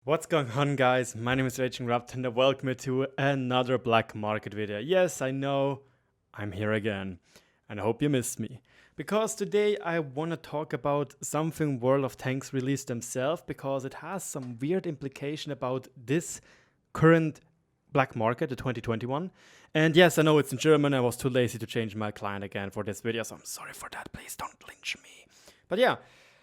What's going on, guys? My name is RagingRaptor and welcome you to another Black Market video. Yes, I know, I'm here again, and I hope you missed me. Because today I want to talk about something World of Tanks released themselves, because it has some weird implication about this current Black Market, the 2021. And yes, I know it's in German. I was too lazy to change my client again for this video, so I'm sorry for that. Please don't lynch me. But yeah.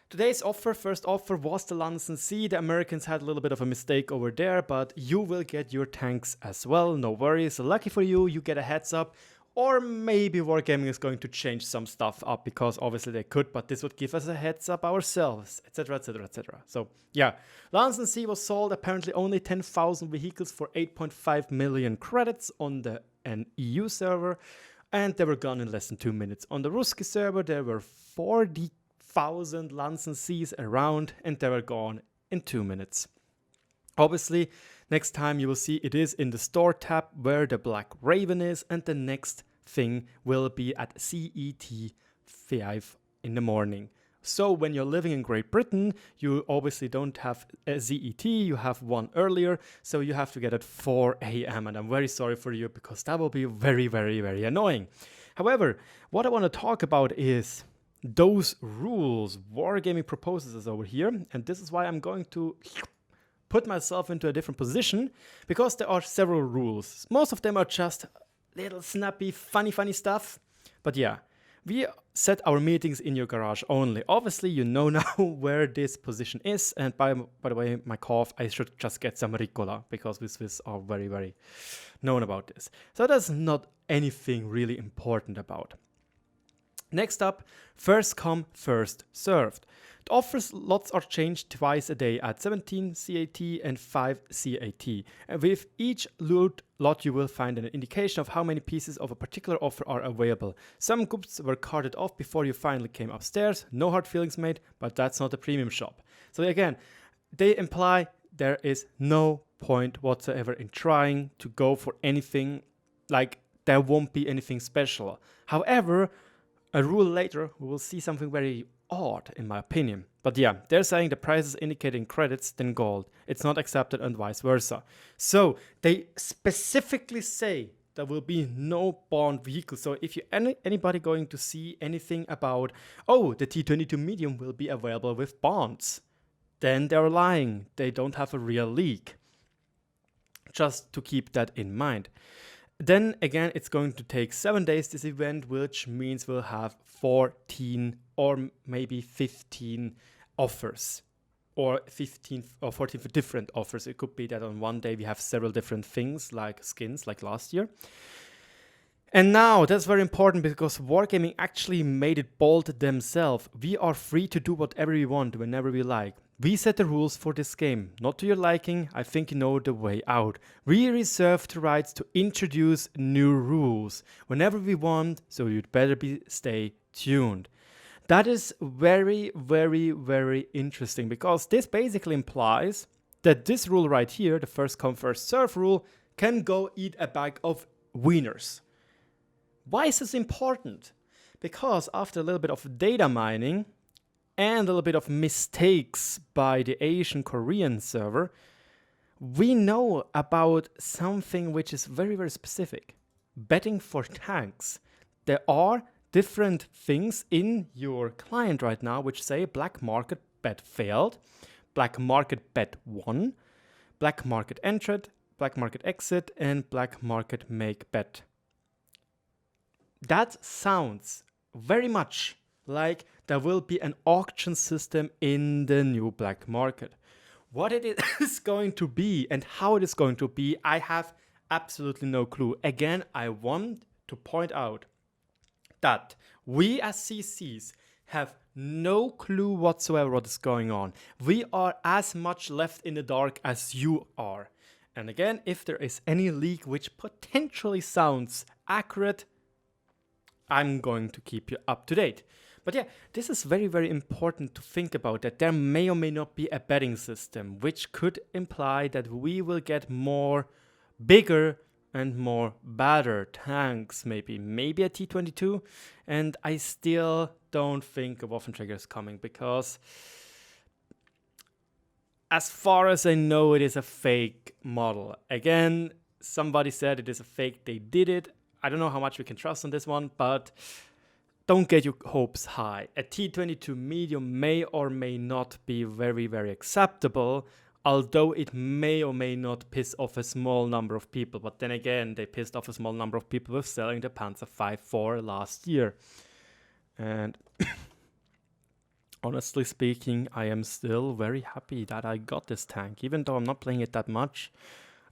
Today's first offer was the London Sea. The Americans had a little bit of a mistake over there, but you will get your tanks as well, no worries. Lucky for you, you get a heads up. Or maybe Wargaming is going to change some stuff up, because obviously they could, but this would give us a heads up ourselves, etc, etc, etc. So yeah, London Sea was sold, apparently only 10,000 vehicles for 8.5 million credits on the EU server, and they were gone in less than 2 minutes. On the Ruski server, there were 40,000 London Seas around, and they were gone in 2 minutes. Obviously, next time you will see it is in the store tab where the Black Raven is, and the next thing will be at CET 5 in the morning. So when you're living in Great Britain, you obviously don't have a ZET, you have one earlier, so you have to get at 4 a.m. and I'm very sorry for you, because that will be very, very, very annoying. However, what I want to talk about is those rules Wargaming proposes us over here, and this is why I'm going to put myself into a different position, because there are several rules. Most of them are just little snappy, funny stuff. But yeah, we set our meetings in your garage only. Obviously, you know now where this position is, and by the way, my cough, I should just get some Ricola, because we Swiss are very, very known about this. So that's not anything really important about. Next up, first come, first served. The offer lots are changed twice a day at 17 CAT and 5 CAT. And with each loot lot you will find an indication of how many pieces of a particular offer are available. Some goods were carted off before you finally came upstairs. No hard feelings made, but that's not a premium shop. So again, they imply there is no point whatsoever in trying to go for anything, like there won't be anything special. However, a rule later, we will see something very odd, in my opinion. But yeah, they're saying the prices indicating credits than gold. It's not accepted, and vice versa. So they specifically say there will be no bond vehicle. So if you anybody going to see anything about, oh, the T22 medium will be available with bonds, then they're lying. They don't have a real leak. Just to keep that in mind. Then again, it's going to take 7 days, this event, which means we'll have 14 or maybe 15 offers, or 15 or 14 different offers. It could be that on one day we have several different things like skins, like last year. And now that's very important, because Wargaming actually made it bold themselves. We are free to do whatever we want whenever we like. We set the rules for this game, not to your liking. I think you know the way out. We reserve the rights to introduce new rules whenever we want, so you'd better stay tuned. That is very, very, very interesting, because this basically implies that this rule right here, the first come first serve rule, can go eat a bag of wieners. Why is this important? Because after a little bit of data mining and a little bit of mistakes by the Asian Korean server, we know about something which is very, very specific. Betting for tanks. There are different things in your client right now which say black market bet failed, black market bet won, black market entered, black market exit, and black market make bet. That sounds very much like there will be an auction system in the new black market. What it is going to be and how it is going to be, I have absolutely no clue. Again, I want to point out that we as CCs have no clue whatsoever what is going on. We are as much left in the dark as you are. And again, if there is any leak which potentially sounds accurate, I'm going to keep you up to date. But yeah, this is very, very important to think about, that there may or may not be a betting system, which could imply that we will get more bigger and more better tanks, maybe a T22. And I still don't think a Waffenträger is coming, because as far as I know, it is a fake model. Again, somebody said it is a fake. They did it. I don't know how much we can trust on this one, but don't get your hopes high. A T22 medium may or may not be very, very acceptable, although it may or may not piss off a small number of people. But then again, they pissed off a small number of people with selling the Panzer 5.4 last year. And honestly speaking, I am still very happy that I got this tank, even though I'm not playing it that much.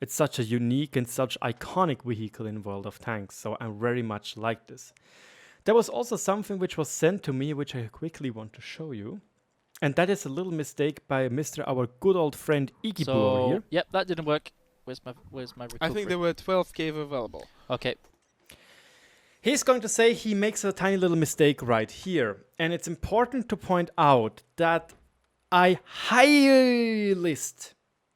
It's such a unique and such iconic vehicle in World of Tanks, so I very much like this. There was also something which was sent to me, which I quickly want to show you. And that is a little mistake by our good old friend Okey over here. Yep, that didn't work. Where's my recovery? I think there were 12k available. Okay. He's going to say he makes a tiny little mistake right here. And it's important to point out that I highly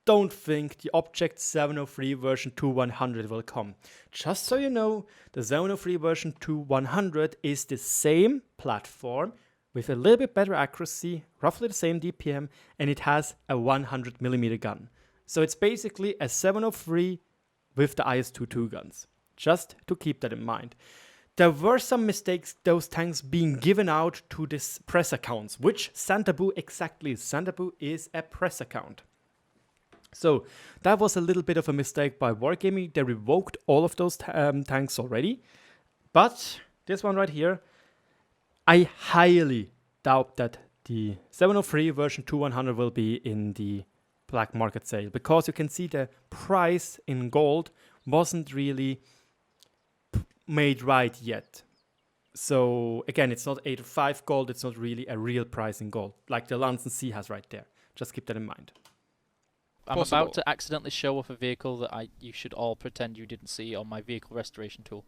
don't think the Object 703 version 2.100 will come. Just so you know, the 703 version 2.100 is the same platform with a little bit better accuracy, roughly the same DPM, and it has a 100mm gun. So it's basically a 703 with the IS-22 guns. Just to keep that in mind. There were some mistakes, those tanks being given out to this press accounts, which Santabu exactly is. Santabu is a press account. So that was a little bit of a mistake by Wargaming. They revoked all of those tanks already. But this one right here, I highly doubt that the 703 version 2.100 will be in the black market sale, because you can see the price in gold wasn't really made right yet. So again, it's not 805 gold, it's not really a real price in gold, like the Lansen C has right there. Just keep that in mind. I'm about to accidentally show off a vehicle that you should all pretend you didn't see on my vehicle restoration tool.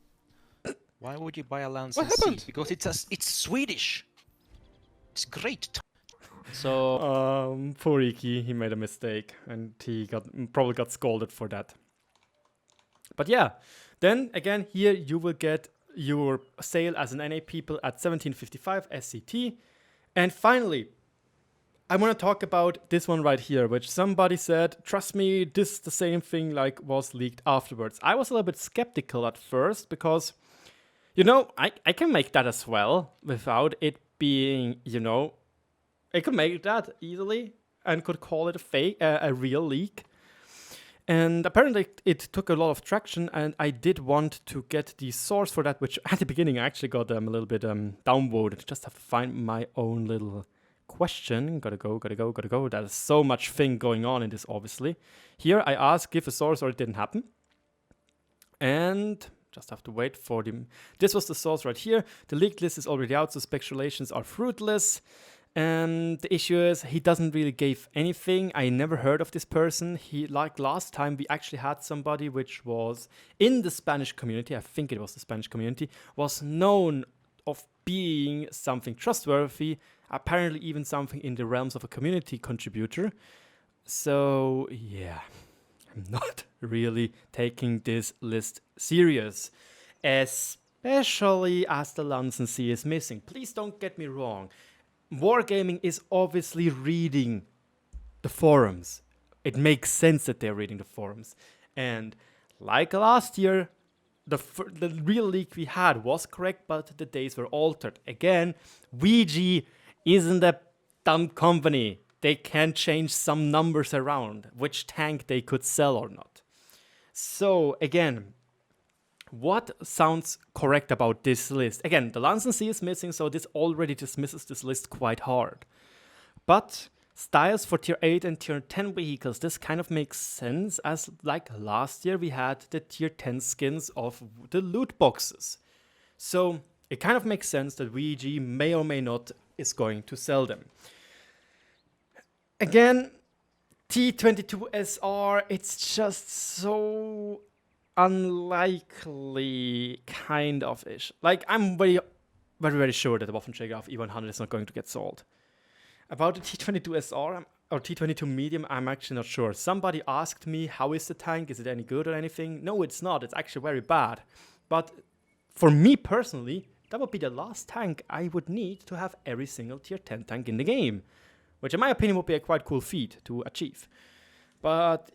Why would you buy a Lance What and C? happened? Because it's Swedish. It's great. So poor Okey, he made a mistake and he probably got scolded for that. But yeah, then again here you will get your sale as an NA people at 1755 SCT. And finally, I want to talk about this one right here, which somebody said, trust me, this is the same thing like was leaked afterwards. I was a little bit skeptical at first because, you know, I can make that as well without it being, you know, I could make that easily and could call it a real leak. And apparently it took a lot of traction, and I did want to get the source for that, which at the beginning I actually got a little bit downvoted. Just have to find my own little question. Gotta go. There's so much thing going on in this, obviously. Here I asked, give a source, or it didn't happen. And just have to wait for them. This was the source right here. The leaked list is already out, so speculations are fruitless. And the issue is he doesn't really give anything. I never heard of this person. He, like last time, we actually had somebody which was in the Spanish community, I think it was the Spanish community, was known of being something trustworthy, apparently even something in the realms of a community contributor. So yeah, I'm not really taking this list serious, especially as the Lansen C is missing. Please don't get me wrong. Wargaming is obviously reading the forums. It makes sense that they're reading the forums. And like last year, the real leak we had was correct, but the days were altered. Again, WeG isn't a dumb company. They can change some numbers around, which tank they could sell or not. So again, what sounds correct about this list? Again, the Lansen C is missing, so this already dismisses this list quite hard. But styles for tier 8 and tier 10 vehicles, this kind of makes sense, as like last year we had the tier 10 skins of the loot boxes. So it kind of makes sense that WeG may or may not is going to sell them. Again, T22SR, it's just so unlikely, kind of ish. Like, I'm very, very sure that the Waffenträger of E100 is not going to get sold. About the T22SR or T22 medium, I'm actually not sure. Somebody asked me, how is the tank? Is it any good or anything? No, it's not. It's actually very bad. But for me personally, that would be the last tank I would need to have every single tier 10 tank in the game. which in my opinion would be a quite cool feat to achieve. But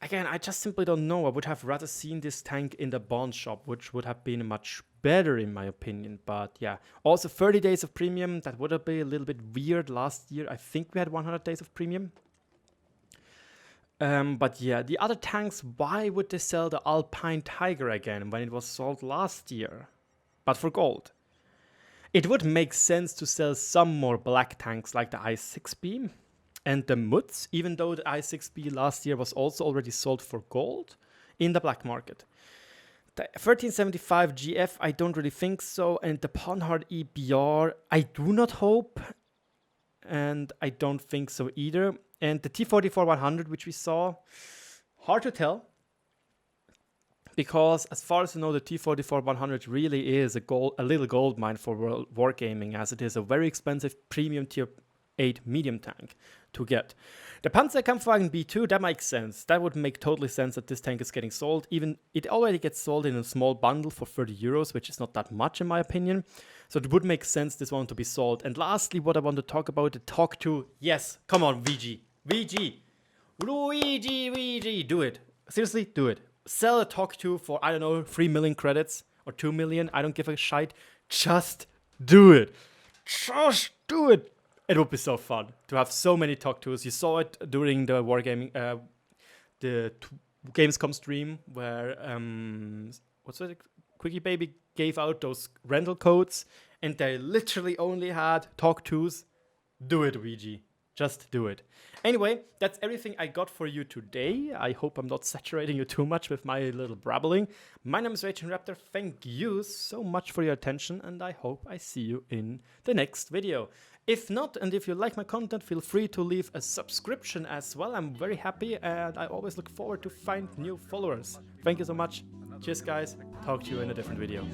again, I just simply don't know. I would have rather seen this tank in the bond shop, which would have been much better in my opinion. But yeah, also 30 days of premium, that would have been a little bit weird. Last year, I think we had 100 days of premium. But yeah, the other tanks, why would they sell the Alpine Tiger again when it was sold last year? But for gold. It would make sense to sell some more black tanks like the i6B and the MUTs, even though the i6B last year was also already sold for gold in the black market. The 1375 GF, I don't really think so, and the Panhard EBR, I do not hope, and I don't think so either. And the T44-100, which we saw, hard to tell. Because as far as I know, the T44-100 really is a little gold mine for wargaming, as it is a very expensive premium tier 8 medium tank to get. The Panzerkampfwagen B2, that makes sense. That would make totally sense that this tank is getting sold. Even it already gets sold in a small bundle for 30 euros, which is not that much in my opinion. So it would make sense this one to be sold. And lastly, what I want to talk about, the Talk 2. Yes, come on, VG. Luigi, do it. Seriously, do it. Sell a Talk 2 for, I don't know, 3 million credits or 2 million. I don't give a shite. Just do it. Just do it. It would be so fun to have so many Talk 2s. You saw it during the Wargaming, the Gamescom stream where, what's it? Quickie Baby gave out those rental codes and they literally only had Talk 2s. Do it, Luigi. Just do it. Anyway, that's everything I got for you today. I hope I'm not saturating you too much with my little brabbling. My name is RagingRaptor. Thank you so much for your attention, and I hope I see you in the next video. If not, and if you like my content, feel free to leave a subscription as well. I'm very happy, and I always look forward to find new followers. Thank you so much. Cheers, guys. Talk to you in a different video.